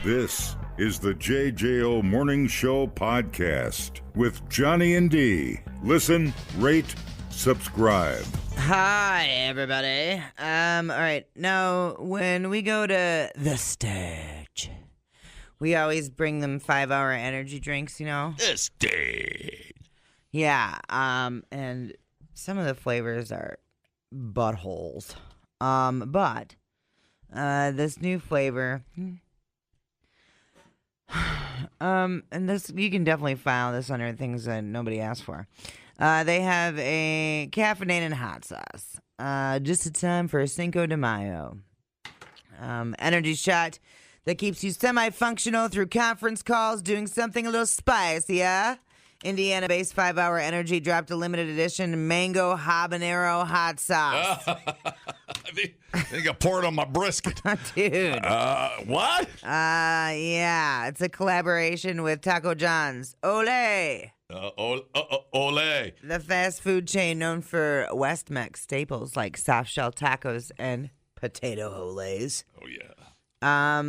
This is the JJO Morning Show podcast with Johnny and D. Listen, rate, subscribe. Hi, everybody. All right. Now, when we go to the stage, we always bring them 5-hour energy drinks, you know? The stage. Yeah. And some of the flavors are buttholes. But this new flavor, and this, you can definitely file this under things that nobody asked for. They have a caffeinated hot sauce. Just in time for Cinco de Mayo. Energy shot that keeps you semi-functional through conference calls, doing something a little spicy, yeah? Indiana-based 5-hour energy dropped a limited edition mango habanero hot sauce. I think I poured on my brisket. Dude. What? Yeah. It's a collaboration with Taco John's. Ole! Ole. The fast food chain known for West Mex staples like soft shell tacos and potato oles. Oh, yeah.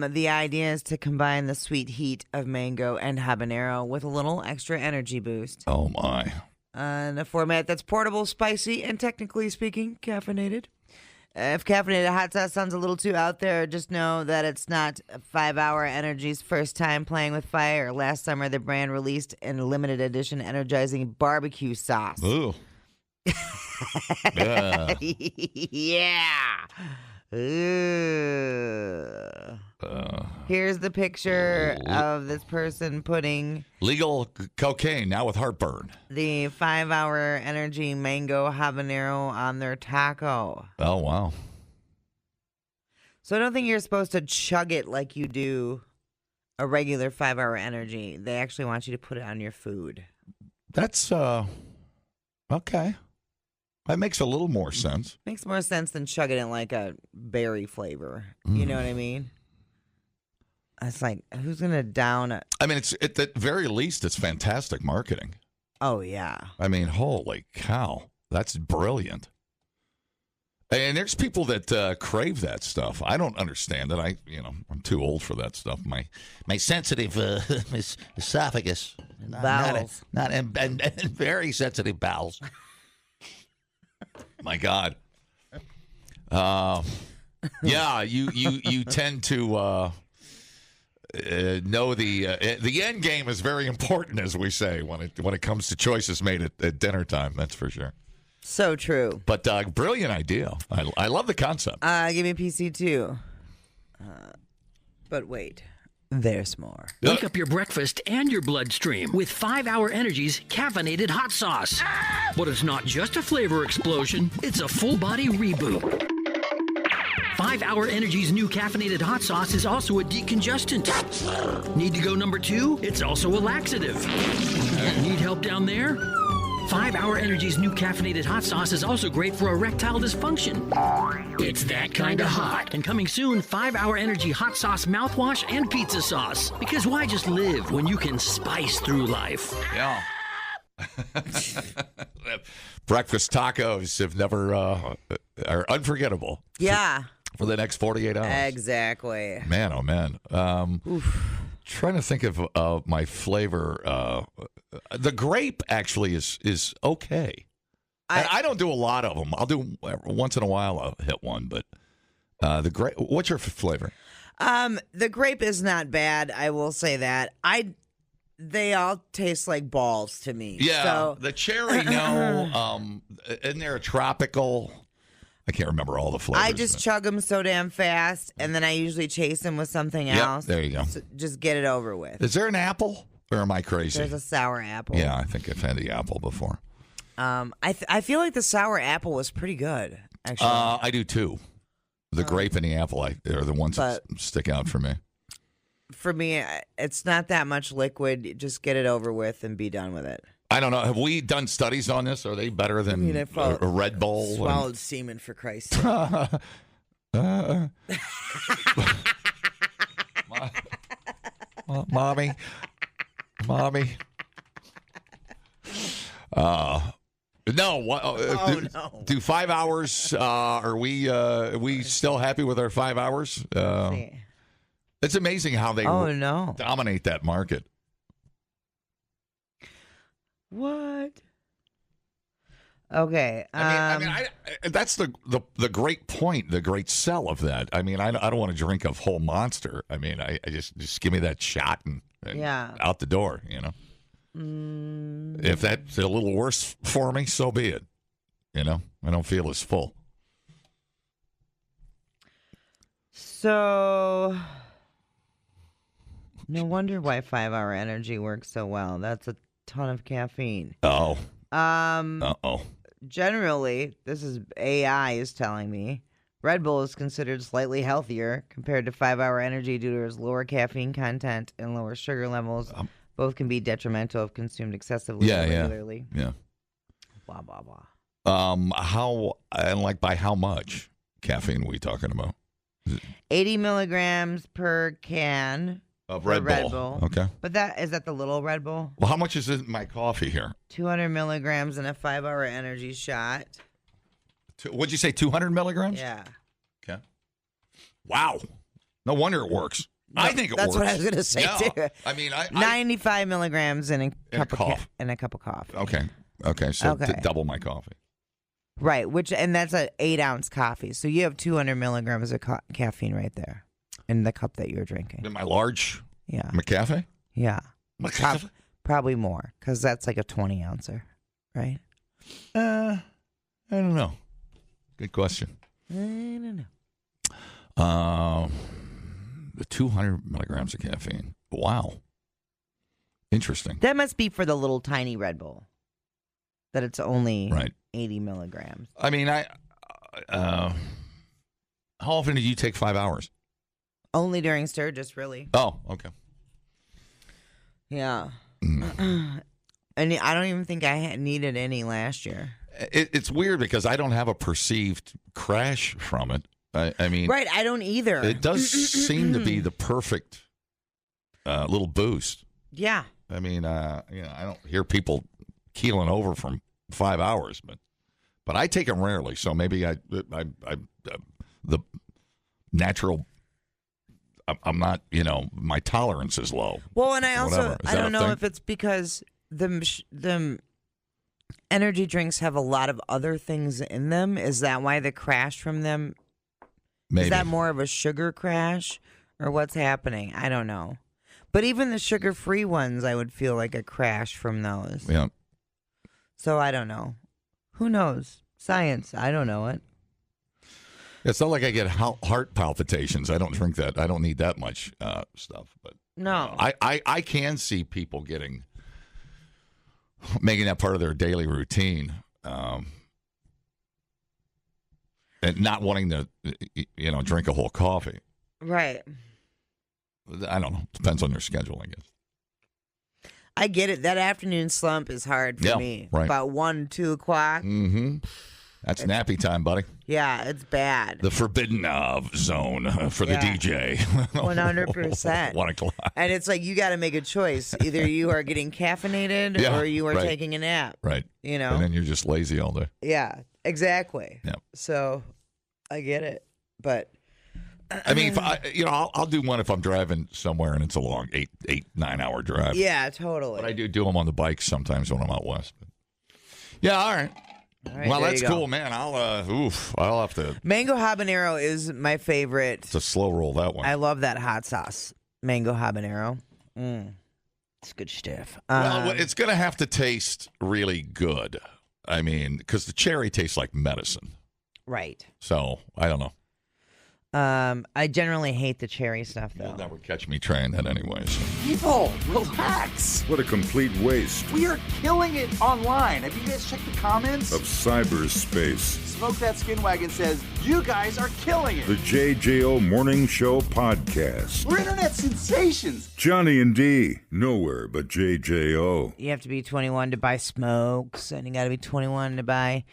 The idea is to combine the sweet heat of mango and habanero with a little extra energy boost. Oh, my. In a format that's portable, spicy, and technically speaking, caffeinated. If caffeinated hot sauce sounds a little too out there, just know that it's not 5-hour Energy's first time playing with fire. Last summer, the brand released a limited edition energizing barbecue sauce. Ooh. Yeah. Yeah. Here's the picture of this person putting Legal cocaine, now with heartburn. the 5-hour energy mango habanero on their taco. Oh, wow. So I don't think you're supposed to chug it like you do a regular 5-hour energy. They actually want you to put it on your food. That's, okay. That makes a little more sense. Makes more sense than chugging it like a berry flavor. You know what I mean? It's like, who's going to down it? I mean, it's at the very least, it's fantastic marketing. Oh, yeah. I mean, holy cow. That's brilliant. And there's people that crave that stuff. I don't understand it. I'm too old for that stuff. My sensitive esophagus, Bowels. and very sensitive bowels. My God. Yeah, you tend to know the end game is very important, as we say, when it comes to choices made at dinner time. That's for sure. So true. But brilliant idea. I love the concept. Give me PC too. But wait. There's more. Wake up your breakfast and your bloodstream with 5-hour Energy's caffeinated hot sauce. But it's not just a flavor explosion, it's a full-body reboot. 5-hour Energy's new caffeinated hot sauce is also a decongestant. Need to go number 2? It's also a laxative. Need help down there? 5-hour Energy's new caffeinated hot sauce is also great for erectile dysfunction. It's that kind of hot. And coming soon, 5-hour Energy hot sauce mouthwash and pizza sauce. Because why just live when you can spice through life? Yeah. Breakfast tacos have never are unforgettable. Yeah. For the next 48 hours. Exactly. Man, oh man. Trying to think of my flavor. The grape actually is okay. I don't do a lot of them. I'll do once in a while. I'll hit one, but the grape. What's your flavor? The grape is not bad. I will say that. They all taste like balls to me. Yeah, So, the cherry. No. Isn't there a tropical? I can't remember all the flavors. I just chug them so damn fast, and then I usually chase them with something else. There you go. So just get it over with. Is there an apple, or am I crazy? There's a sour apple. Yeah, I think I've had the apple before. I feel like the sour apple was pretty good, actually. I do too. The grape and the apple are the ones that stick out for me. For me, it's not that much liquid. Just get it over with and be done with it. I don't know. Have we done studies on this? Are they better than a Red Bull? Swallowed semen, for Christ's sake. Mommy. No. No. Do 5 hours? Are we still happy with our 5 hours? It's amazing how they dominate that market. What? Okay. That's the great point, the great sell of that. I mean, I don't want to drink a whole Monster. I mean, I just give me that shot and out the door, you know. If that's a little worse for me, so be it. You know, I don't feel as full. So, no wonder why 5 Hour Energy works so well. That's a ton of caffeine. Oh. Uh-oh. Generally, this is AI is telling me, Red Bull is considered slightly healthier compared to 5 Hour Energy due to its lower caffeine content and lower sugar levels. Both can be detrimental if consumed excessively or regularly. Yeah. Blah, blah, blah. By how much caffeine are we talking about? 80 milligrams per can of Red Bull. Okay. But is that the little Red Bull? Well, how much is in my coffee here? 200 milligrams in a 5 Hour Energy shot. What'd you say, 200 milligrams? Yeah. Okay. Wow. No wonder it works. No, I think it works. That's what I was going to say, too. I mean, 95 milligrams in a cup of coffee. Okay. So double my coffee. Right, and that's an 8-ounce coffee. So you have 200 milligrams of caffeine right there in the cup that you're drinking. In my large Yeah. McCafe? Yeah. McCafe? Probably more, because that's like a 20-ouncer, right? I don't know. Good question. I don't know. The 200 milligrams of caffeine. Wow. Interesting. That must be for the little tiny Red Bull. That it's only right. 80 milligrams. I mean, how often did you take 5 hours? Only during Sturgis, really. Oh, okay. Yeah. And I don't even think I needed any last year. It's weird because I don't have a perceived crash from it. I mean, right, I don't either. It does seem to be the perfect little boost. Yeah. I mean, I don't hear people keeling over from 5 hours, but I take them rarely. So maybe the natural. I'm not, my tolerance is low. Well, and I don't know if it's because the energy drinks have a lot of other things in them. Is that why the crash from them? Maybe. Is that more of a sugar crash or what's happening? I don't know. But even the sugar-free ones, I would feel like a crash from those. Yeah. So I don't know. Who knows? Science. I don't know it. It's not like I get heart palpitations. I don't drink that. I don't need that much stuff. But no, I can see people making that part of their daily routine, and not wanting to, drink a whole coffee. Right. I don't know. Depends on their schedule, I guess. I get it. That afternoon slump is hard for me. Right. About 1, 2 o'clock. Mm-hmm. That's nappy time, buddy. Yeah, it's bad. The forbidden zone for the DJ. 100%. 1 o'clock. And it's like you got to make a choice. Either you are getting caffeinated or you are taking a nap. Right. And then you're just lazy all day. Yeah, exactly. Yeah. So I get it. But I mean, I'll do one if I'm driving somewhere and it's a long 9 hour drive. Yeah, totally. But I do them on the bike sometimes when I'm out west. But yeah, all right. Well, that's cool, man. I'll have to. Mango habanero is my favorite. It's a slow roll, that one. I love that hot sauce. Mango habanero. It's good stuff. Well, it's going to have to taste really good. I mean, because the cherry tastes like medicine. Right. So, I don't know. I generally hate the cherry stuff, though. You'll never catch me trying that anyway. So. People, relax. What a complete waste We are killing it online. Have you guys checked the comments? of cyberspace. Smoke That Skin Wagon says, you guys are killing The it. JJO Morning Show Podcast. We're internet sensations. Johnny and D, nowhere but JJO. You have to be 21 to buy smokes, and you got to be 21 to buy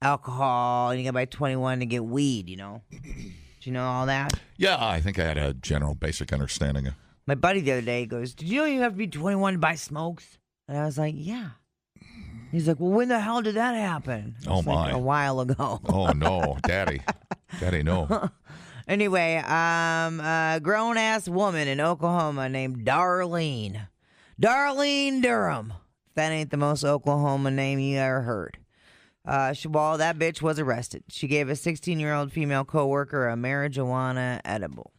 alcohol, and you got to buy 21 to get weed, Do you know all that? Yeah, I think I had a general basic understanding of. My buddy the other day goes, did you know you have to be 21 to buy smokes? And I was like, yeah. He's like, well, when the hell did that happen? Oh, my. Like a while ago. Oh, no. Daddy, no. Anyway, a grown-ass woman in Oklahoma named Darlene Durham. That ain't the most Oklahoma name you ever heard. That bitch was arrested. She gave a 16-year-old female coworker a marijuana edible.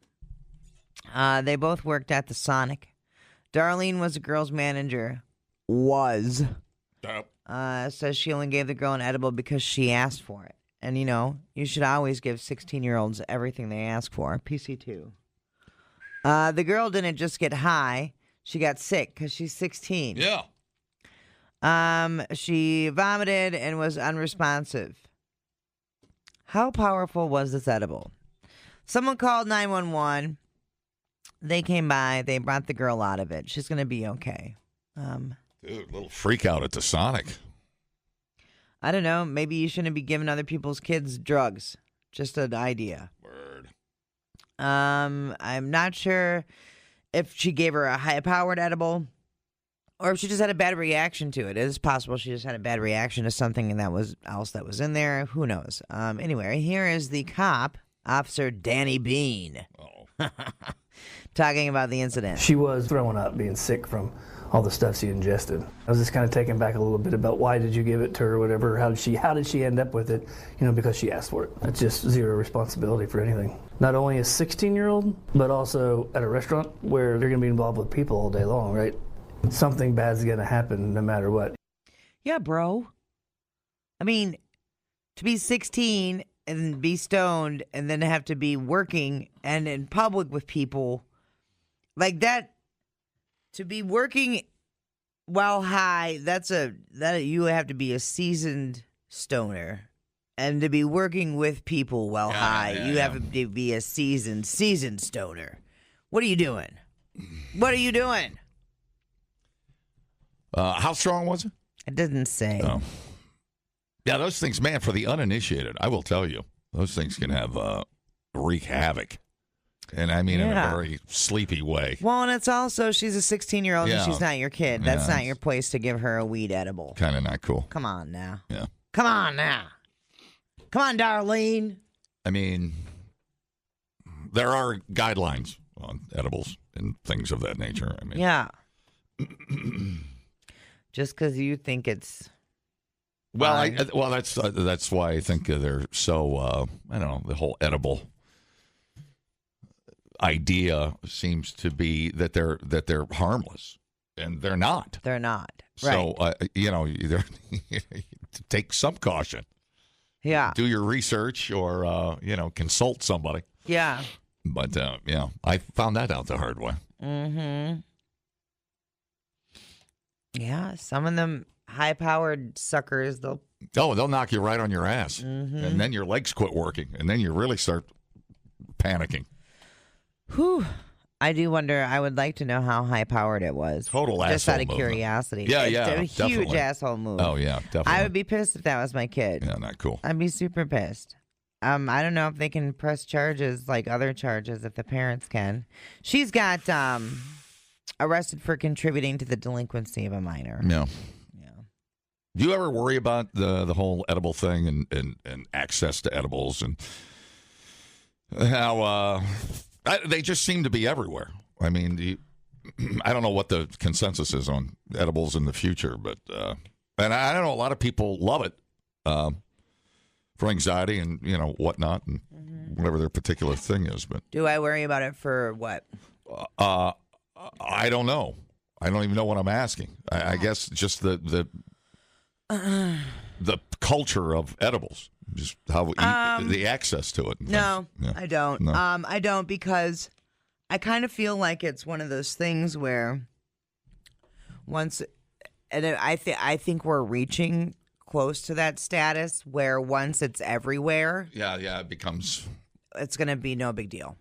They both worked at the Sonic. Darlene was the girl's manager. Says she only gave the girl an edible because she asked for it. And, you should always give 16-year-olds everything they ask for. PC2. The girl didn't just get high. She got sick because she's 16. Yeah. She vomited and was unresponsive. How powerful was this edible? Someone called 911. They came by. They brought the girl out of it. She's going to be okay. Dude, a little freak out at the Sonic. I don't know. Maybe you shouldn't be giving other people's kids drugs. Just an idea. Word. I'm not sure if she gave her a high-powered edible or if she just had a bad reaction to it. It is possible she just had a bad reaction to something that was in there. Who knows? Anyway, here is the cop, Officer Danny Bean. Oh. Talking about the incident. She was throwing up, being sick from all the stuff she ingested. I was just kind of taken back a little bit about why did you give it to her or whatever. How did she end up with it? Because she asked for it. It's just zero responsibility for anything. Not only a 16-year-old, but also at a restaurant where they're going to be involved with people all day long, right? Something bad's going to happen no matter what. Yeah, bro. I mean, to be 16 and be stoned and then have to be working and in public with people like that, to be working while high, you have to be a seasoned stoner. And to be working with people while high, you have to be a seasoned stoner. What are you doing? What are you doing? How strong was it? It doesn't say. Oh. Yeah, those things, man, for the uninitiated, I will tell you, those things can have wreak havoc. And I mean in a very sleepy way. Well, and it's also, she's a 16-year-old and she's not your kid. That's not your place to give her a weed edible. Kind of not cool. Come on now. Yeah. Come on now. Come on, Darlene. I mean, there are guidelines on edibles and things of that nature. I mean, yeah. Just because you think it's well, that's why I think they're so. I don't know, the whole edible idea seems to be that they're harmless, and they're not. They're not. So either take some caution. Yeah. Do your research or consult somebody. Yeah. But I found that out the hard way. Mm-hmm. Yeah, some of them high-powered suckers, they'll knock you right on your ass, and then your legs quit working, and then you really start panicking. Whew. I do wonder. I would like to know how high-powered it was. Total just asshole out of move. Curiosity. Yeah, it's a huge definitely. asshole move. Oh yeah, definitely. I would be pissed if that was my kid. Yeah, not cool. I'd be super pissed. I don't know if they can press charges like other charges if the parents can. She's got arrested for contributing to the delinquency of a minor. Yeah. Do you ever worry about the whole edible thing and access to edibles and how they just seem to be everywhere? I mean, I don't know what the consensus is on edibles in the future, but and I don't know, a lot of people love it for anxiety and whatnot and whatever their particular thing is. But do I worry about it for what? I don't know. I don't even know what I'm asking. I guess just the culture of edibles, just how the access to it. No, yeah. I don't. No. I don't, because I kind of feel like it's one of those things where I think we're reaching close to that status where once it's everywhere, it becomes, it's going to be no big deal.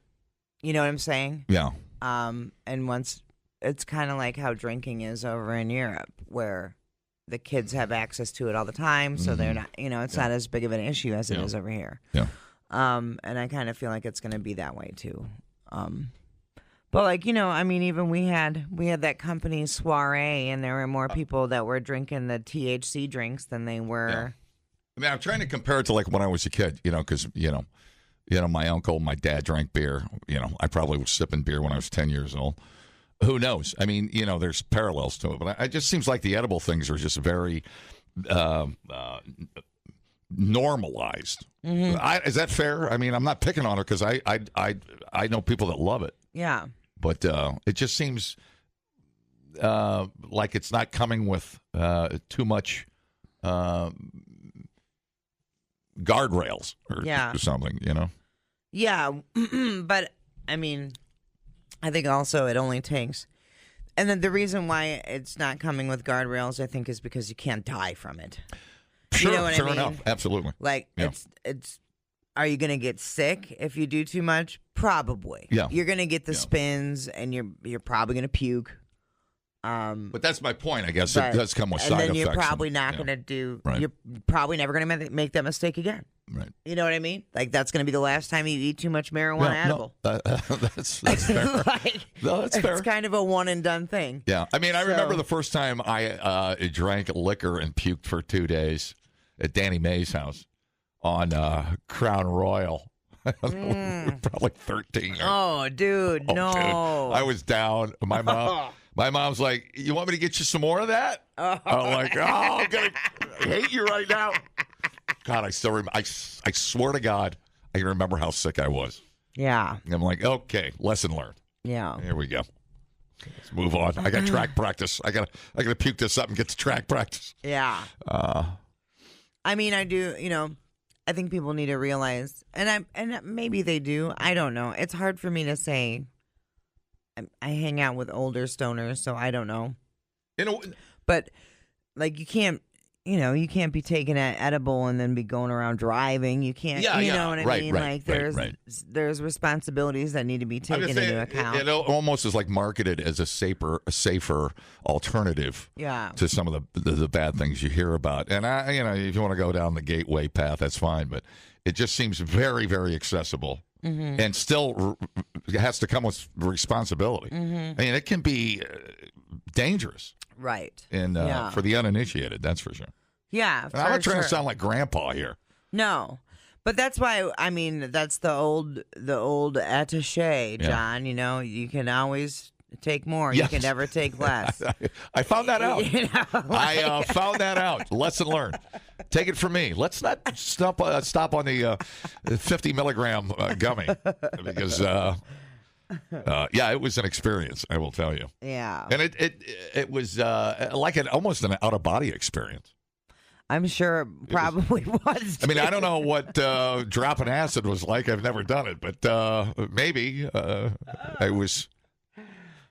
You know what I'm saying? Yeah. And once it's kind of like how drinking is over in Europe, where the kids have access to it all the time, so they're not, it's not as big of an issue as it is over here. Yeah. And I kind of feel like it's going to be that way too. But like, I mean, even we had that company soiree, and there were more people that were drinking the THC drinks than they were. Yeah. I mean, I'm trying to compare it to like when I was a kid, because my uncle, my dad drank beer. I probably was sipping beer when I was 10 years old. Who knows? I mean, there's parallels to it, but it just seems like the edible things are just very normalized. Mm-hmm. Is that fair? I mean, I'm not picking on her because I know people that love it. Yeah. But it just seems like it's not coming with too much guardrails or something, Yeah, but I mean, I think also it only takes, and then the reason why it's not coming with guardrails, I think, is because you can't die from it. Sure, you know what sure I mean? enough, absolutely. Like it's. Are you gonna get sick if you do too much? Probably. Yeah. You're gonna get the spins, and you're probably gonna puke. But that's my point. I guess it does come with side effects. And then you're probably not gonna do. Right. You're probably never gonna make that mistake again. Right. You know what I mean? Like that's gonna be the last time you eat too much marijuana edible. No, that's fair. No, that's fair. It's kind of a one and done thing. Yeah. I mean, I remember the first time I drank liquor and puked for 2 days at Danny May's house on Crown Royal. Probably 13. Oh, dude, no. Dude. I was down. My mom's like, "You want me to get you some more of that?" I'm like, "Oh, I'm gonna hate you right now." God, I still remember. I swear to God, I can remember how sick I was. Yeah. And I'm like, okay, lesson learned. Yeah. Here we go. Let's move on. I got track practice. I gotta puke this up and get to track practice. Yeah. I mean, I do. I think people need to realize, and maybe they do. I don't know. It's hard for me to say. I hang out with older stoners, so I don't know. But like, you can't be taking an edible and then be going around driving. You can't. You know what I mean? Like there's responsibilities that need to be taken into account. It almost is like marketed as a safer alternative. Yeah. To some of the bad things you hear about, and if you want to go down the gateway path, that's fine. But it just seems very, very accessible, and still has to come with responsibility. I mean, it can be dangerous. Right. And for the uninitiated, that's for sure. Yeah. I'm not trying to sound like grandpa here. No. But that's why, I mean, that's the old attaché, John. You can always take more. Yes. You can never take less. I found that out. I found that out. Lesson learned. Take it from me. Let's not stop on the 50 milligram gummy because... it was an experience, I will tell you. Yeah. And it was like almost an out-of-body experience. I'm sure it probably was. I mean, I don't know what dropping acid was like. I've never done it, but maybe I was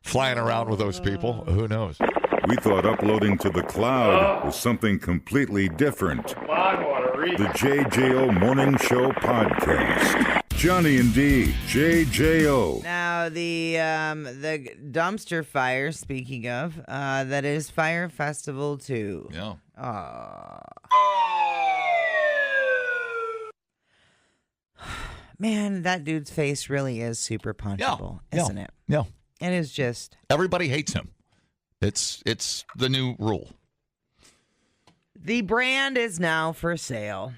flying around with those people. Who knows? We thought uploading to the cloud was something completely different. The JJO Morning Show Podcast. Johnny and D, JJO. Now, the dumpster fire, speaking of, that is Fyre Festival 2. Yeah. Man, that dude's face really is super punchable, isn't it? Yeah. It is just... Everybody hates him. It's the new rule. The brand is now for sale.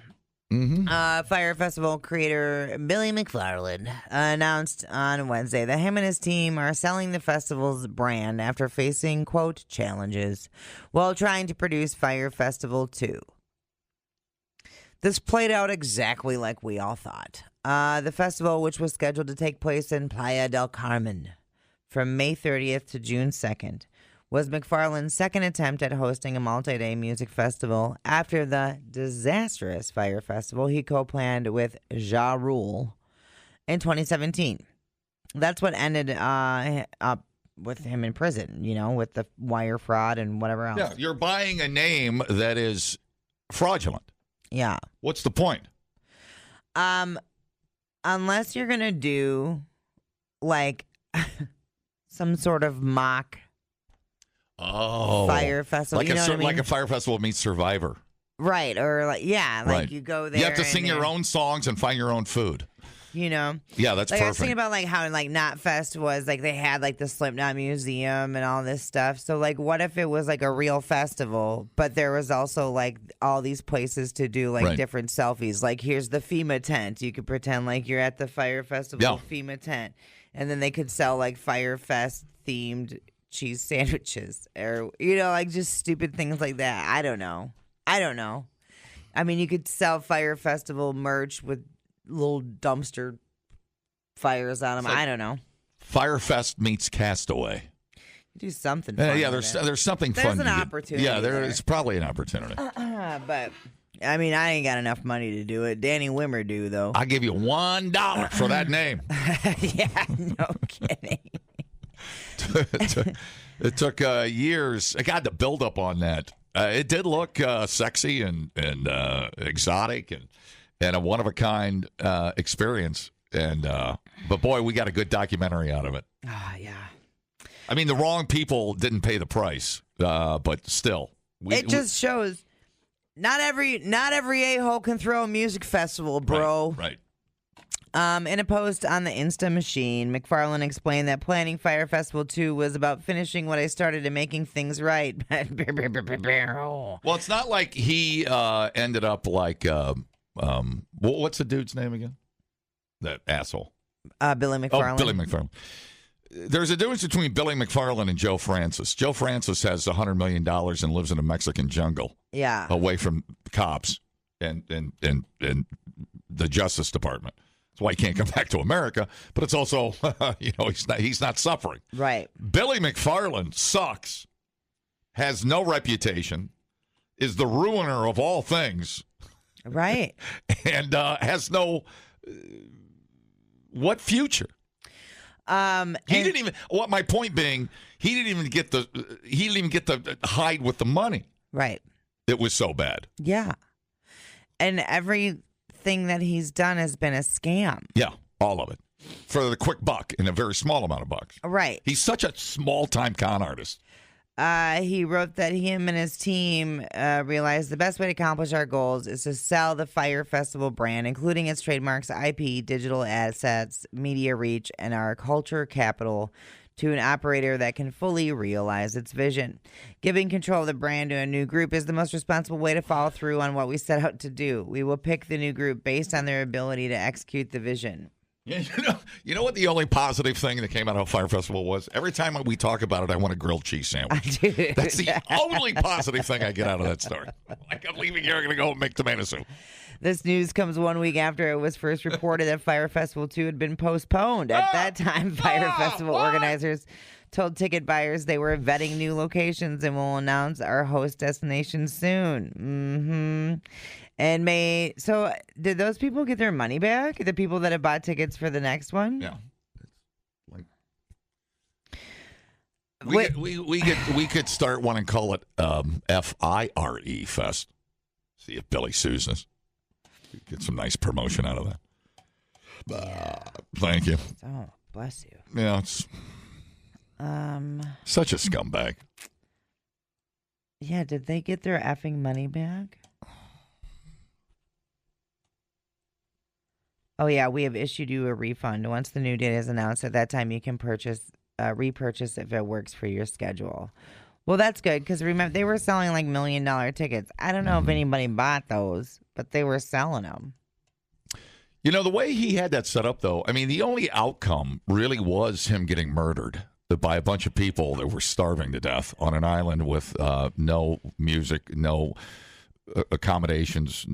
Fyre Festival creator Billy McFarland announced on Wednesday that him and his team are selling the festival's brand after facing, quote, challenges while trying to produce Fyre Festival 2. This played out exactly like we all thought. The festival, which was scheduled to take place in Playa del Carmen from May 30th to June 2nd, was McFarland's second attempt at hosting a multi-day music festival after the disastrous Fyre Festival he co-planned with Ja Rule in 2017. That's what ended up with him in prison, with the wire fraud and whatever else. Yeah, you're buying a name that is fraudulent. Yeah. What's the point? Unless you're going to do, like, some sort of mock Fyre Festival, like a Fyre Festival meets Survivor, right? Or like, you go there. You have to sing your own songs and find your own food. you know? Yeah, that's like, perfect. I was thinking about like how like Knotfest was like they had like the Slipknot Museum and all this stuff. So like, what if it was like a real festival, but there was also like all these places to do like different selfies. Like here's the FEMA tent. You could pretend like you're at the Fyre Festival FEMA tent, and then they could sell like Fyre Fest themed cheese sandwiches or like just stupid things like that. I don't know. I mean, you could sell Fyre Festival merch with little dumpster fires on them. I don't know. Fyre Fest meets Castaway. Do something fun. There's something fun. There's an opportunity. Yeah, there's probably an opportunity. But, I mean, I ain't got enough money to do it. Danny Wimmer do, though. I'll give you $1 for that name. Yeah, no kidding. It took years. I got the build up on that. It did look sexy and exotic and a one of a kind experience. But boy, we got a good documentary out of it. Yeah. I mean, the wrong people didn't pay the price, but still, it just shows not every a-hole can throw a music festival, bro. Right. In a post on the Insta machine, McFarlane explained that planning Fyre Festival 2 was about finishing what I started and making things right. Well, it's not like he ended up like what's the dude's name again? That asshole. Billy McFarlane. Oh, Billy McFarlane. There's a difference between Billy McFarlane and Joe Francis. Joe Francis has $100 million and lives in a Mexican jungle. Yeah. Away from cops and the Justice Department. That's why he can't come back to America. But it's also, he's not suffering. Right. Billy McFarlane sucks, has no reputation, is the ruiner of all things. Right. And has no what future? He didn't even. What my point being, he didn't even get the hide with the money. Right. It was so bad. Yeah. And everything that he's done has been a scam. Yeah, all of it. For the quick buck in a very small amount of bucks. Right. He's such a small-time con artist. He wrote that him and his team realized the best way to accomplish our goals is to sell the Fyre Festival brand, including its trademarks, IP, digital assets, media reach, and our culture capital to an operator that can fully realize its vision. Giving control of the brand to a new group is the most responsible way to follow through on what we set out to do. We will pick the new group based on their ability to execute the vision. Yeah, you know what the only positive thing that came out of Fyre Festival was? Every time we talk about it, I want a grilled cheese sandwich. That's the only positive thing I get out of that story. Like, I'm leaving here, I'm going to go and make tomato soup. This news comes 1 week after it was first reported that Fyre Festival 2 had been postponed. At that time, Fyre Festival organizers told ticket buyers they were vetting new locations and will announce our host destination soon. And so did those people get their money back? The people that have bought tickets for the next one? Yeah. We could start one and call it FIRE Fest. See if Billy sues us. Get some nice promotion out of that. Yeah. Thank you. Oh, bless you. Yeah, it's such a scumbag. Yeah, did they get their effing money back? Oh, yeah, we have issued you a refund. Once the new date is announced, at that time you can repurchase if it works for your schedule. Well, that's good, because remember, they were selling like $1 million tickets. I don't know if anybody bought those, but they were selling them. You know, the way he had that set up, though, I mean, the only outcome really was him getting murdered by a bunch of people that were starving to death on an island with no music, no accommodations,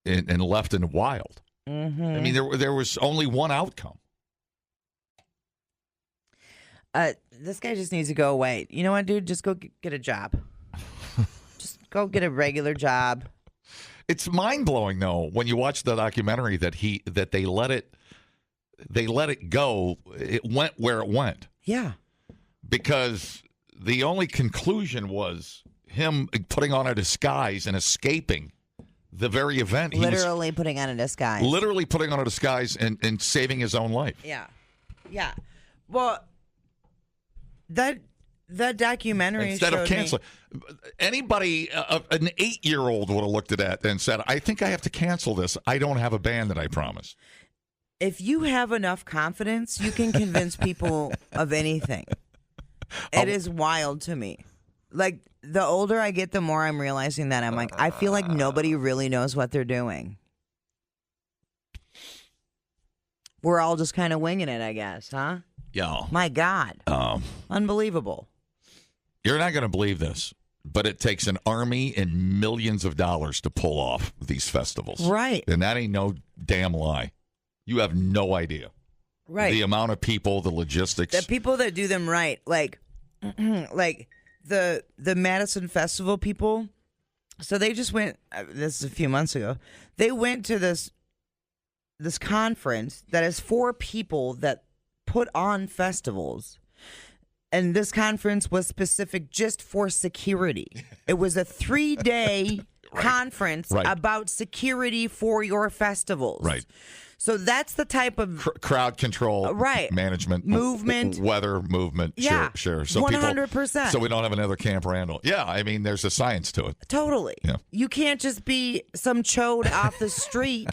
and left in the wild. Mm-hmm. I mean, there was only one outcome. This guy just needs to go away. You know what, dude? Just go get a job. Just go get a regular job. It's mind-blowing, though, when you watch the documentary that they let it go. It went where it went. Yeah. Because the only conclusion was him putting on a disguise and escaping the very event. Literally putting on a disguise. Literally putting on a disguise and saving his own life. Yeah. Yeah. Well, that documentary instead of canceling, anybody, an 8-year-old would have looked at that and said, "I think I have to cancel this. I don't have a band that I promised." If you have enough confidence, you can convince people of anything. It is wild to me. Like, the older I get, the more I'm realizing that. I'm like, I feel like nobody really knows what they're doing. We're all just kind of winging it, I guess, huh? Yeah. My God. Unbelievable. You're not going to believe this, but it takes an army and millions of dollars to pull off these festivals. Right. And that ain't no damn lie. You have no idea. Right. The amount of people, the logistics. The people that do them right, like the Madison Festival people. So they just went, this is a few months ago, they went to this conference that is for people that put on festivals. And this conference was specific just for security. It was a 3-day conference about security for your festivals. Right. So that's the type of crowd control, management, movement, weather movement. Yeah, sure. So 100%. So we don't have another Camp Randall. Yeah, I mean, there's a science to it. Totally. Yeah. You can't just be some chode off the street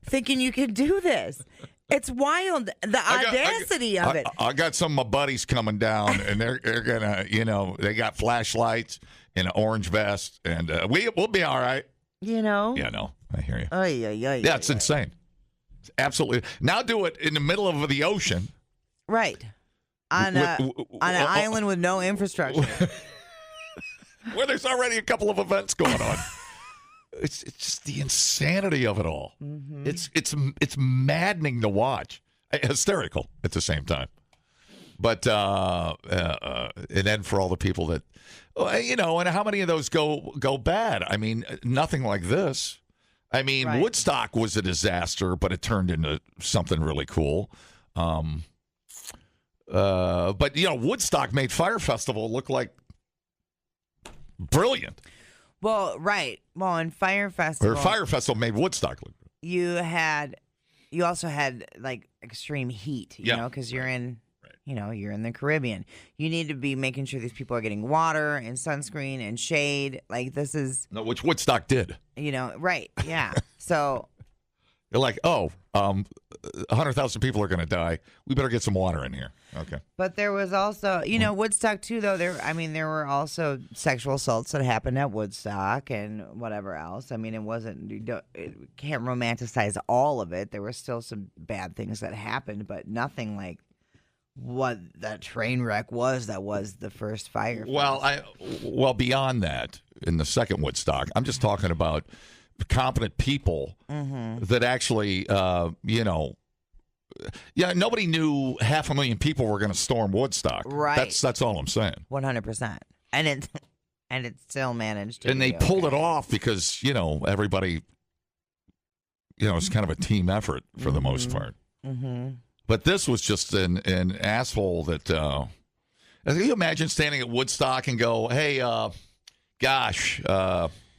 thinking you can do this. It's wild, the audacity of it. I got some of my buddies coming down, and they're gonna, they got flashlights and an orange vest, and we'll be all right. You know. Yeah, no, I hear you. Yeah, it's insane. It's absolutely. Now do it in the middle of the ocean. Right. On an island with no infrastructure. Where there's already a couple of events going on. It's just the insanity of it all. Mm-hmm. It's maddening to watch. Hysterical at the same time. But and then for all the people that and how many of those go bad? I mean, nothing like this. I mean, Woodstock was a disaster, but it turned into something really cool. But Woodstock made Fyre Festival look like brilliant. Well, right. Well, in Fyre Festival, Fyre Festival made Woodstock look. You also had like extreme heat, you know, because you're in, you're in the Caribbean. You need to be making sure these people are getting water and sunscreen and shade. Like this is which Woodstock did. Right? Yeah. So they're like, 100,000 people are going to die. We better get some water in here. Okay. But there was also, Woodstock too, though. There were also sexual assaults that happened at Woodstock and whatever else. I mean, it can't romanticize all of it. There were still some bad things that happened, but nothing like what that train wreck was. That was the first Fyre. Well, beyond that, in the second Woodstock, I'm just talking about competent people that actually, nobody knew 500,000 people were going to storm Woodstock. Right. That's all I'm saying. 100%. And it still managed to. And they pulled it off because everybody, it's kind of a team effort for the most part. Mm-hmm. But this was just an asshole that. Can you imagine standing at Woodstock and go, "Hey, gosh."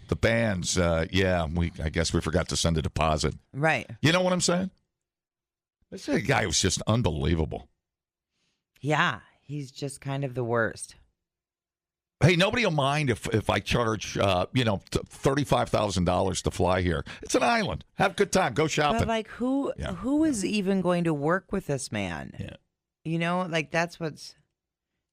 The bands, I guess we forgot to send a deposit. Right. You know what I'm saying? This guy was just unbelievable. Yeah, he's just kind of the worst. Hey, nobody will mind if I charge, $35,000 to fly here. It's an island. Have a good time. Go shopping. But like, who is even going to work with this man? Yeah. That's what's.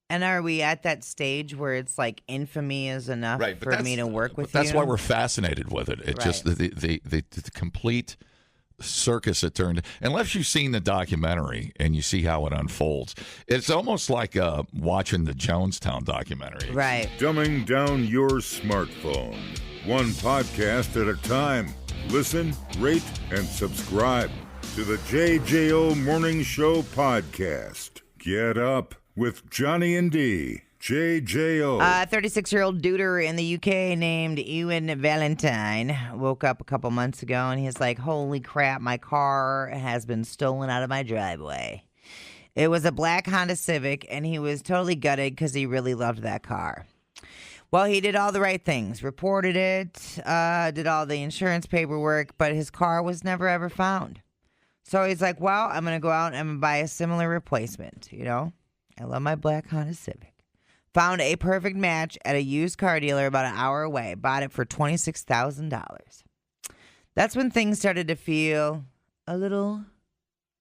And are we at that stage where it's like infamy is enough for me to work with you? That's why we're fascinated with it. It's just the complete circus it turned. Unless you've seen the documentary and you see how it unfolds, it's almost like watching the Jonestown documentary. Right. Dumbing down your smartphone. One podcast at a time. Listen, rate, and subscribe to the JJO Morning Show podcast. Get up with Johnny and D. JJO. 36-year-old duder in the UK named Ewan Valentine woke up a couple months ago and he's like, holy crap, my car has been stolen out of my driveway. It was a black Honda Civic and he was totally gutted because he really loved that car. Well, he did all the right things, reported it, did all the insurance paperwork, but his car was never ever found. So he's like, well, I'm going to go out and I'm going to buy a similar replacement, I love my black Honda Civic. Found a perfect match at a used car dealer about an hour away. Bought it for $26,000. That's when things started to feel a little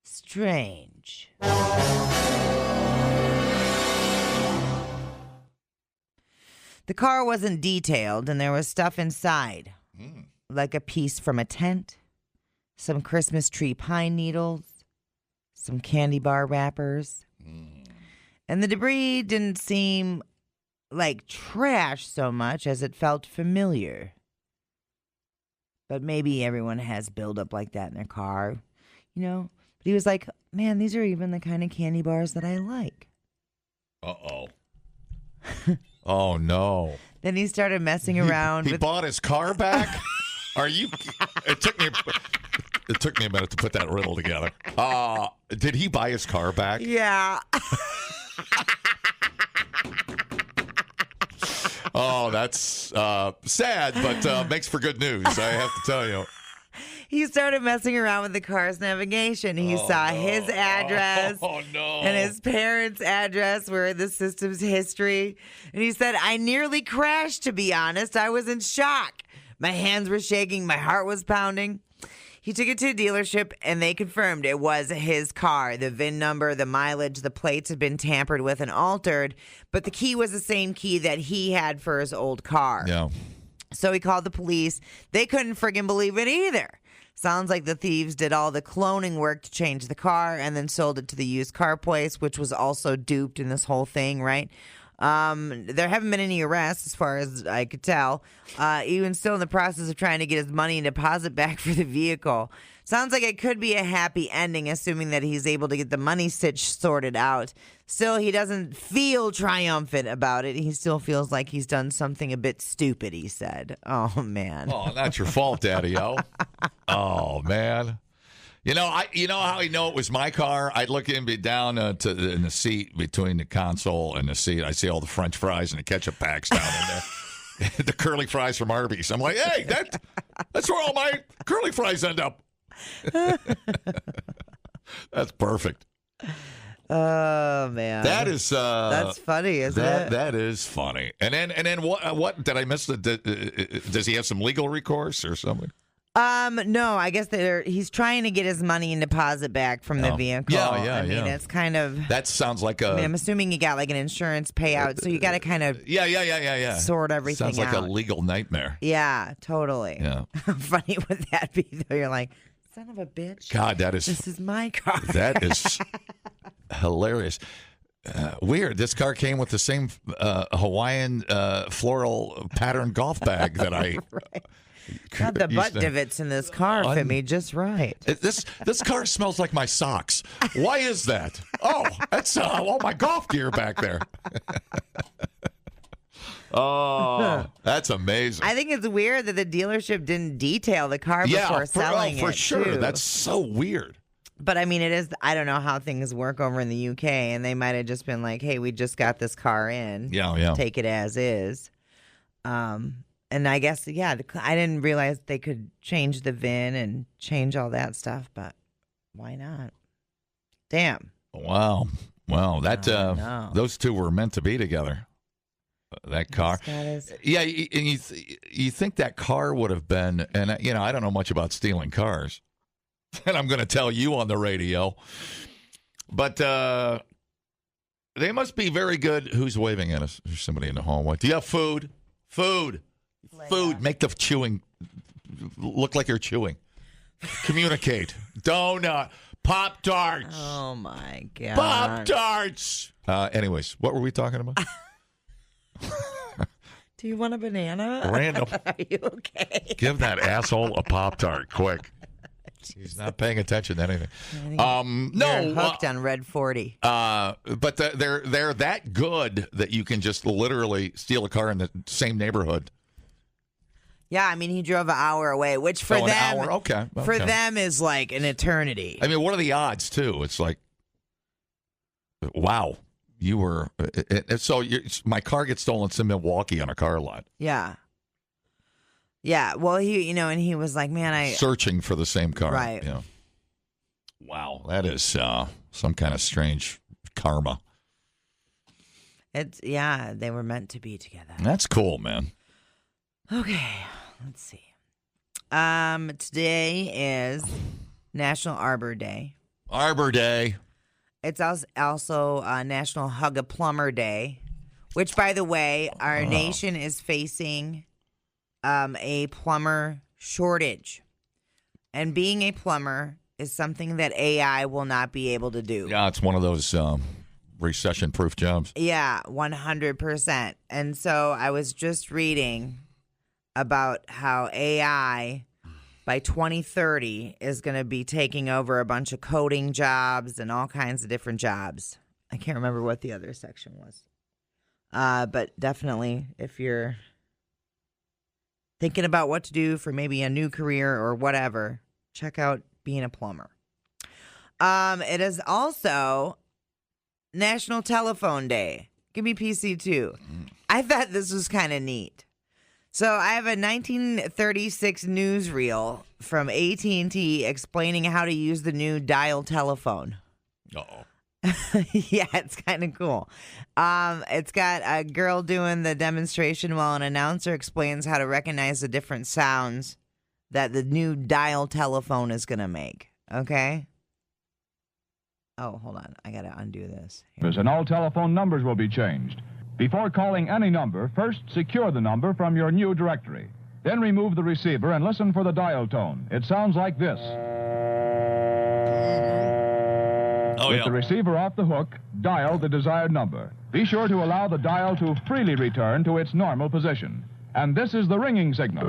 strange. The car wasn't detailed, and there was stuff inside, like a piece from a tent, some Christmas tree pine needles, some candy bar wrappers. And the debris didn't seem like trash so much as it felt familiar. But maybe everyone has buildup like that in their car, you know? But he was like, man, these are even the kind of candy bars that I like. Uh-oh. Oh, no. Then he started messing around. He bought his car back? Are you... It took me a minute to put that riddle together. Did he buy his car back? Yeah. Oh, that's sad, but makes for good news, I have to tell you. He started messing around with the car's navigation. He saw his address and his parents' address were in the system's history. And he said, I nearly crashed, to be honest. I was in shock. My hands were shaking. My heart was pounding. He took it to a dealership, and they confirmed it was his car. The VIN number, the mileage, the plates had been tampered with and altered, but the key was the same key that he had for his old car. Yeah. So he called the police. They couldn't friggin' believe it either. Sounds like the thieves did all the cloning work to change the car and then sold it to the used car place, which was also duped in this whole thing, right? There haven't been any arrests as far as I could tell. Even still in the process of trying to get his money and deposit back for the vehicle. Sounds like it could be a happy ending, assuming that he's able to get the money sorted out. Still, he doesn't feel triumphant about it. He still feels like he's done something a bit stupid, he said. Oh, man. Oh, not your fault, Daddy-O. Oh, man. You know how I know it was my car? I'd look in in the seat between the console and the seat. I see all the French fries and the ketchup packs down in there. The curly fries from Arby's. I'm like, hey, that's where all my curly fries end up. That's perfect. Oh, man. That's funny, isn't it? That is funny. And then what did I miss? Does he have some legal recourse or something? No, I guess he's trying to get his money and deposit back from the vehicle. I mean, it's kind of... That sounds like I'm assuming you got like an insurance payout, so you got to kind of... Yeah. Sort everything out. Sounds like a legal nightmare. Yeah, totally. Yeah. How funny would that be, though? You're like, son of a bitch. God, This is my car. That is hilarious. Weird. This car came with the same Hawaiian floral pattern golf bag that I... Right. God, the butt divots in this car fit me just right. This car smells like my socks. Why is that? Oh, that's all my golf gear back there. Oh, that's amazing. I think it's weird that the dealership didn't detail the car before selling it. For sure. Too. That's so weird. But I mean, it is. I don't know how things work over in the UK, and they might have just been like, "Hey, we just got this car in. Yeah. Take it as is." And I guess, I didn't realize they could change the VIN and change all that stuff, but why not? Damn. Wow. Those two were meant to be together. That car. Yeah, and you think that car would have been, and I don't know much about stealing cars, and I'm going to tell you on the radio, but they must be very good. Who's waving at us? There's somebody in the hallway. Do you have food? Food. Make the chewing look like you're chewing. Communicate. Donut. Pop-Tarts. Oh, my God. Pop-Tarts. Anyways, what were we talking about? Do you want a banana? Random. Are you okay? Give that asshole a Pop-Tart, quick. He's not paying attention to anything. You're hooked on Red 40. But they're that good that you can just literally steal a car in the same neighborhood. Yeah, I mean, he drove an hour away, which for them, an hour? Okay. For them is like an eternity. I mean, what are the odds too? It's like, wow, you were. My car gets stolen in Milwaukee on a car lot. Yeah. Yeah. Well, and he was like, man, searching for the same car. Right. Yeah. Wow, that is some kind of strange karma. They were meant to be together. That's cool, man. Okay, let's see. Today is National Arbor Day. Arbor Day. It's also National Hug a Plumber Day, which, by the way, our nation is facing a plumber shortage. And being a plumber is something that AI will not be able to do. Yeah, it's one of those recession-proof jobs. Yeah, 100%. And so I was just reading about how AI by 2030 is going to be taking over a bunch of coding jobs and all kinds of different jobs. I can't remember what the other section was. But definitely, if you're thinking about what to do for maybe a new career or whatever, check out being a plumber. It is also National Telephone Day. Give me PC too. I thought this was kind of neat. So I have a 1936 newsreel from AT&T explaining how to use the new dial telephone. Uh-oh. Yeah, it's kind of cool. It's got a girl doing the demonstration while an announcer explains how to recognize the different sounds that the new dial telephone is going to make. Okay? Oh, hold on. I got to undo this. Here. And all telephone numbers will be changed. Before calling any number, first secure the number from your new directory. Then remove the receiver and listen for the dial tone. It sounds like this. With the receiver off the hook, dial the desired number. Be sure to allow the dial to freely return to its normal position. And this is the ringing signal.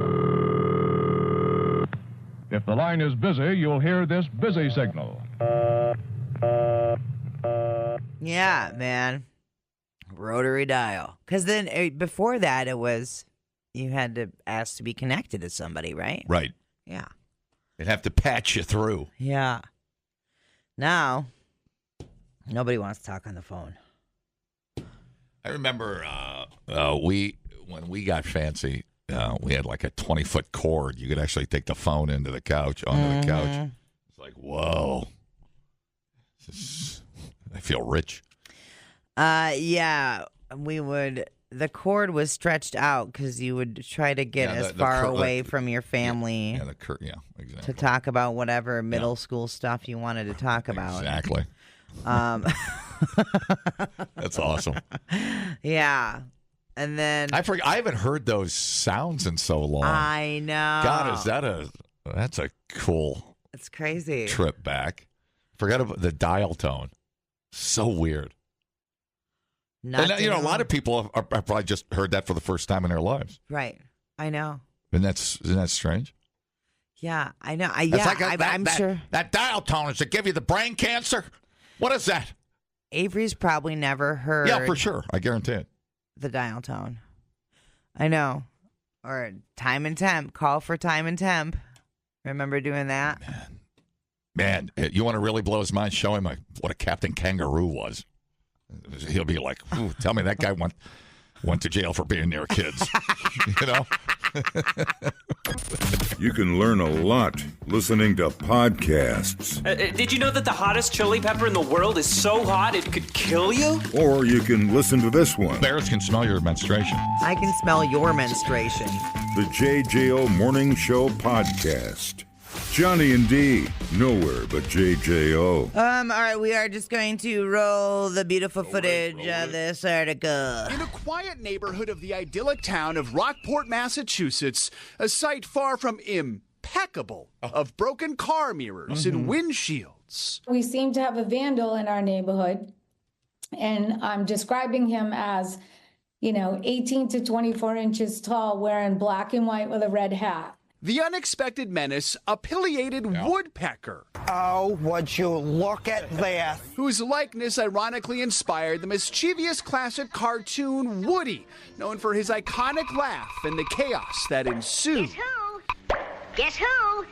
If the line is busy, you'll hear this busy signal. Yeah, man. Rotary dial. Because then before that, it was you had to ask to be connected to somebody, right? Right. Yeah. They'd have to patch you through. Yeah. Now, nobody wants to talk on the phone. I remember when we got fancy, we had like a 20-foot cord. You could actually take the phone onto the couch. It's like, whoa. I feel rich. Yeah, the cord was stretched out because you would try to get as far away from your family. Yeah, exactly. To talk about whatever middle school stuff you wanted to talk about. Exactly. That's awesome. Yeah. And then I haven't heard those sounds in so long. I know. God, that's a cool It's crazy. Trip back. Forgot about the dial tone. So weird. And, a lot of people are probably just heard that for the first time in their lives. Right. I know. Isn't that strange? Yeah, I know. I'm sure. That dial tone is to give you the brain cancer? What is that? Avery's probably never heard. Yeah, for sure. I guarantee it. The dial tone. I know. Or time and temp. Call for time and temp. Remember doing that? Man, you want to really blow his mind? Show him what a Captain Kangaroo was. He'll be like, ooh, tell me that guy went to jail for being near kids. You know? You can learn a lot listening to podcasts. Did you know that the hottest chili pepper in the world is so hot it could kill you? Or you can listen to this one. Bears can smell your menstruation. I can smell your menstruation. The JJO Morning Show Podcast. Johnny and Dee, nowhere but JJO. All right, we are just going to roll the beautiful footage of this article. In a quiet neighborhood of the idyllic town of Rockport, Massachusetts, a sight far from impeccable of broken car mirrors and windshields. We seem to have a vandal in our neighborhood, and I'm describing him as, 18 to 24 inches tall, wearing black and white with a red hat. The unexpected menace, a pileated woodpecker. Oh, would you look at this? Whose likeness ironically inspired the mischievous classic cartoon Woody, known for his iconic laugh and the chaos that ensued. Guess who?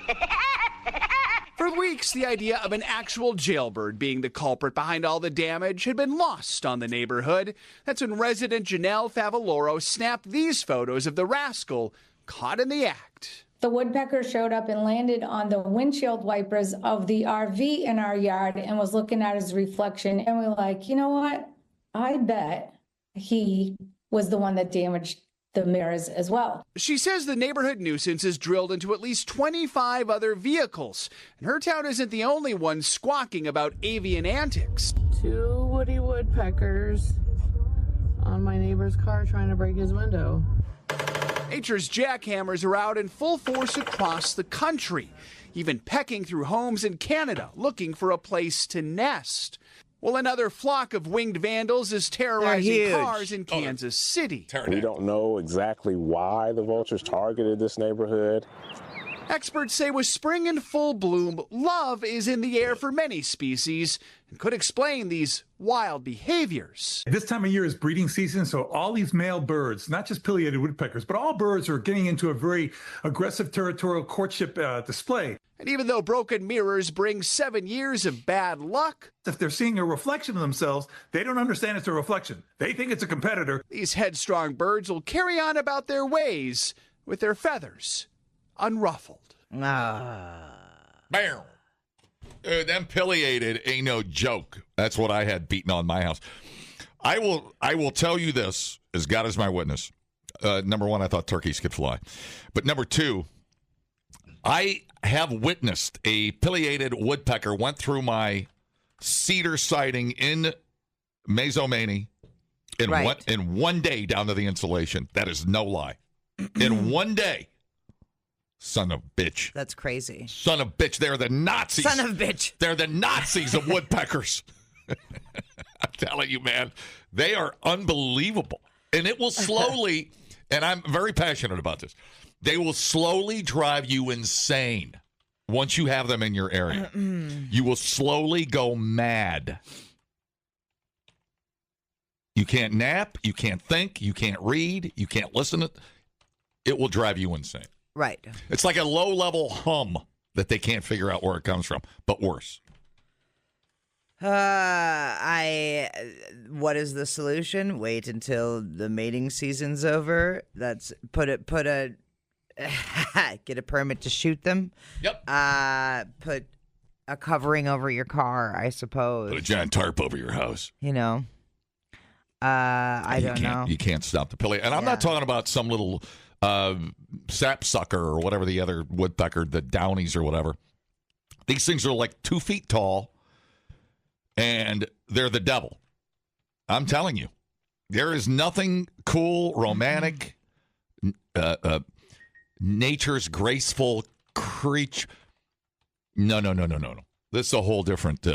For weeks, the idea of an actual jailbird being the culprit behind all the damage had been lost on the neighborhood. That's when resident Janelle Favaloro snapped these photos of the rascal caught in the act. The woodpecker showed up and landed on the windshield wipers of the RV in our yard and was looking at his reflection. And we're like, you know what? I bet he was the one that damaged the mirrors as well. She says the neighborhood nuisance is drilled into at least 25 other vehicles, and her town isn't the only one squawking about avian antics. 2 woody woodpeckers on my neighbor's car trying to break his window. Nature's jackhammers are out in full force across the country, even pecking through homes in Canada looking for a place to nest. Well, another flock of winged vandals is terrorizing cars in Kansas City. We don't know exactly why the vultures targeted this neighborhood. Experts say with spring in full bloom, love is in the air for many species and could explain these wild behaviors. This time of year is breeding season, so all these male birds, not just pileated woodpeckers, but all birds are getting into a very aggressive territorial courtship display. And even though broken mirrors bring 7 years of bad luck, if they're seeing a reflection of themselves, they don't understand it's a reflection. They think it's a competitor. These headstrong birds will carry on about their ways with their feathers unruffled. Bam. Them pileated ain't no joke. That's what I had beaten on my house. I will tell you this, as God is my witness. Number one, I thought turkeys could fly. But number two, I have witnessed a pileated woodpecker went through my cedar siding in Mazomanie in one day down to the insulation. That is no lie. In one day. Son of a bitch. That's crazy. Son of a bitch. They're the Nazis. Son of a bitch. They're the Nazis of woodpeckers. I'm telling you, man. They are unbelievable. And it will slowly, and I'm very passionate about this, they will slowly drive you insane once you have them in your area. You will slowly go mad. You can't nap. You can't think. You can't read. You can't listen. It will drive you insane. Right. It's like a low-level hum that they can't figure out where it comes from, but worse. What is the solution? Wait until the mating season's over. That's get a permit to shoot them. Yep. Put a covering over your car, I suppose. Put a giant tarp over your house. You know. I don't know. You can't stop the pileated. And I'm not talking about some little sapsucker or whatever the other woodpecker, the downies or whatever. These things are like 2 feet tall, and they're the devil. I'm telling you. There is nothing cool, romantic, nature's graceful creature. No. This is a whole different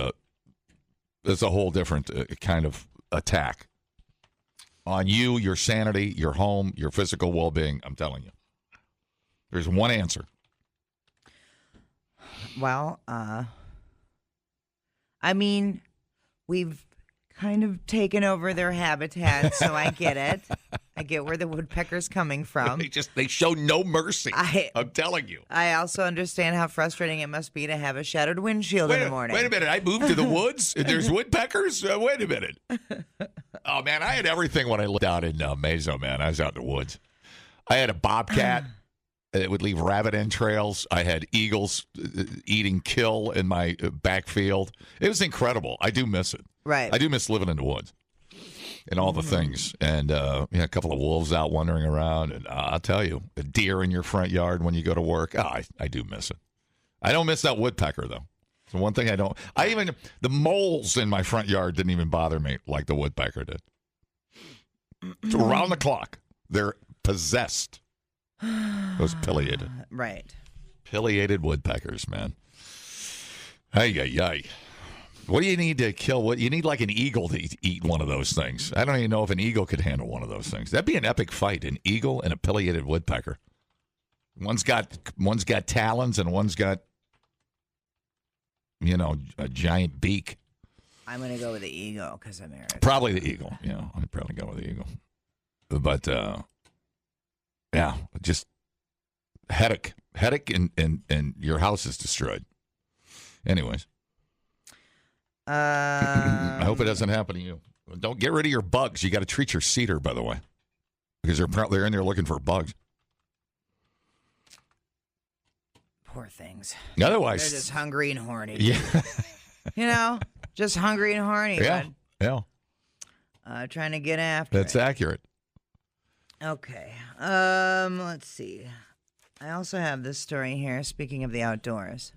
kind of attack on you, your sanity, your home, your physical well-being. I'm telling you. There's one answer. Well, I mean, we've kind of taken over their habitat, so I get it. I get where the woodpecker's coming from. They show no mercy. I'm telling you. I also understand how frustrating it must be to have a shattered windshield in the morning. Wait a minute. I moved to the woods and there's woodpeckers? Wait a minute. Oh, man, I had everything when I lived out in Mazo, man. I was out in the woods. I had a bobcat that would leave rabbit entrails. I had eagles eating kill in my backfield. It was incredible. I do miss it. Right. I do miss living in the woods and all the things. And a couple of wolves out wandering around. And I'll tell you, a deer in your front yard when you go to work. I do miss it. I don't miss that woodpecker, though. So one thing I don't. The moles in my front yard didn't even bother me like the woodpecker did. It's around the clock. They're possessed. Those pileated. Right. Pileated woodpeckers, man. Ay. What do you need to kill? What you need, like an eagle to eat one of those things. I don't even know if an eagle could handle one of those things. That'd be an epic fight, an eagle and a pileated woodpecker. One's got talons and one's got, a giant beak. I'm going to go with the eagle because I'm married. Probably the eagle. Yeah, I'd probably go with the eagle. But, just headache and your house is destroyed. Anyways. I hope it doesn't happen to you. Don't get rid of your bugs. You got to treat your cedar, by the way, because they're in there looking for bugs. Poor things. Otherwise, they're just hungry and horny. Yeah. Just hungry and horny. Yeah. Trying to get after. That's accurate. Okay. Let's see. I also have this story here, speaking of the outdoors.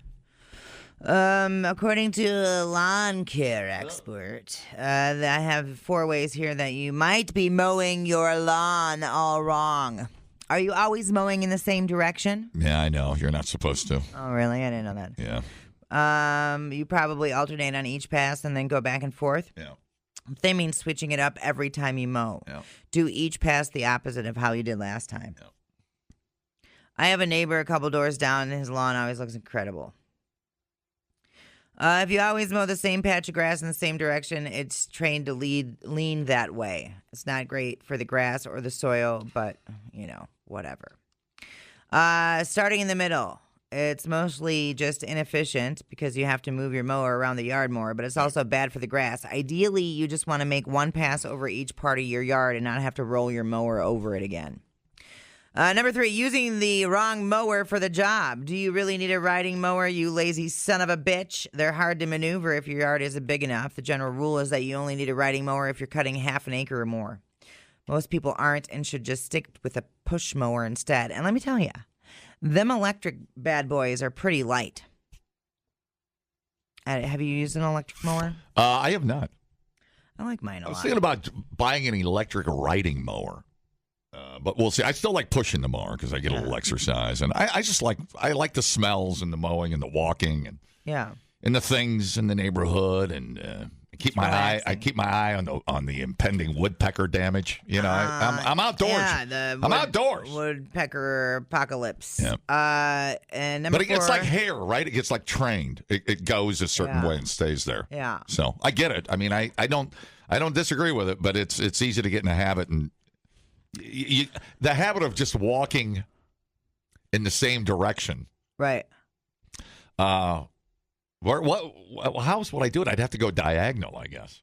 According to a lawn care expert, I have 4 ways here that you might be mowing your lawn all wrong. Are you always mowing in the same direction? Yeah, I know. You're not supposed to. Oh, really? I didn't know that. Yeah. You probably alternate on each pass and then go back and forth. Yeah. They mean switching it up every time you mow. Yeah. Do each pass the opposite of how you did last time. Yeah. I have a neighbor a couple doors down, and his lawn always looks incredible. If you always mow the same patch of grass in the same direction, it's trained to lean that way. It's not great for the grass or the soil, but, whatever. Starting in the middle. It's mostly just inefficient because you have to move your mower around the yard more, but it's also bad for the grass. Ideally, you just want to make one pass over each part of your yard and not have to roll your mower over it again. Number 3, using the wrong mower for the job. Do you really need a riding mower, you lazy son of a bitch? They're hard to maneuver if your yard isn't big enough. The general rule is that you only need a riding mower if you're cutting half an acre or more. Most people aren't and should just stick with a push mower instead. And let me tell you, them electric bad boys are pretty light. Have you used an electric mower? I have not. I like mine a lot. I was thinking about buying an electric riding mower. But we'll see. I still like pushing the mower because I get a little exercise. And I just like the smells and the mowing and the walking and the things in the neighborhood. And I keep my eye on the impending woodpecker damage. I'm outdoors. Yeah, I'm outdoors. Woodpecker apocalypse. Yeah. And number 4, it gets like hair, right? It gets like trained. It goes a certain way and stays there. Yeah. So I get it. I mean, I don't disagree with it, but it's easy to get in a habit and the habit of just walking in the same direction. Right. How's would I do it? I'd have to go diagonal, I guess.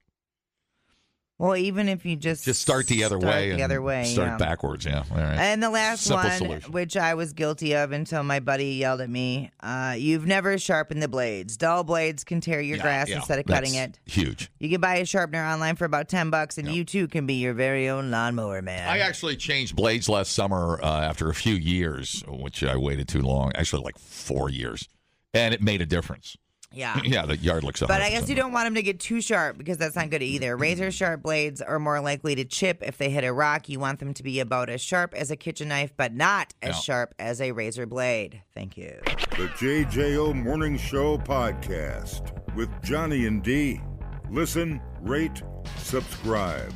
Well, even if you just start the other way. Start backwards, yeah. All right. And the last Simple one, solution. which I was guilty of until my buddy yelled at me, you've never sharpened the blades. Dull blades can tear your grass instead of cutting it. Huge. You can buy a sharpener online for about $10, and you too can be your very own lawnmower man. I actually changed blades last summer after a few years, which I waited too long. Actually, like 4 years, and it made a difference. Yeah. Yeah, the yard looks 100%. But I guess you don't want them to get too sharp because that's not good either. Razor sharp blades are more likely to chip if they hit a rock. You want them to be about as sharp as a kitchen knife, but not as sharp as a razor blade. Thank you. The JJO Morning Show Podcast with Johnny and D. Listen, rate, subscribe.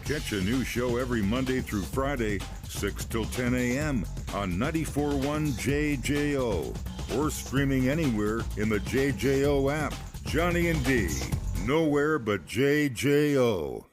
Catch a new show every Monday through Friday, 6 till 10 a.m. on 94.1 JJO or streaming anywhere in the JJO app. Johnny and D, nowhere but JJO.